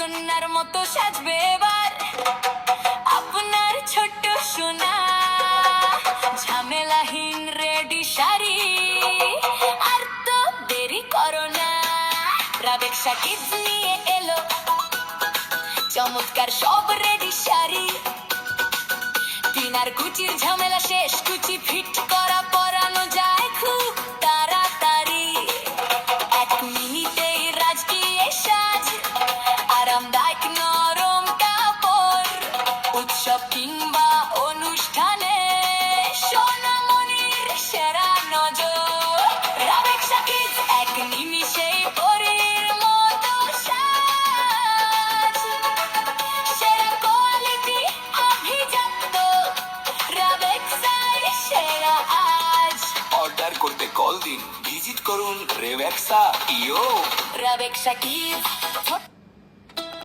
রাজকন্যার মতো সাজবে এবার আপনার ছোট্ট সোনা। ঝামেলাহীন রেডি শাড়ি, আর তো দেরি করো না। রাবেকশা কিডস নিয়ে এলো চমৎকার সব রেডি শাড়ি। তিনার কুচির ঝামেলা শেষ, কুচি ফিট করা পরানো যায় খুব তাড়াতাড়ি। 1 মিনিটেই রাজকীয় সাজ, আরামদায়ক নরম কাপড়। উৎসব কিংবা অনুষ্ঠানে সোনামণির সেরা নজর। রাবেকশা কিডস, 1 নিমিষেই পরীর মতো সাজ। সেরা কোয়ালিটি, আভিজাত্য, রাবেকশাই সেরা আজ। অর্ডার করতে কল দিন, ভিজিট করুন রেওয়াক্সা ইও। রাবেকশা কিডস।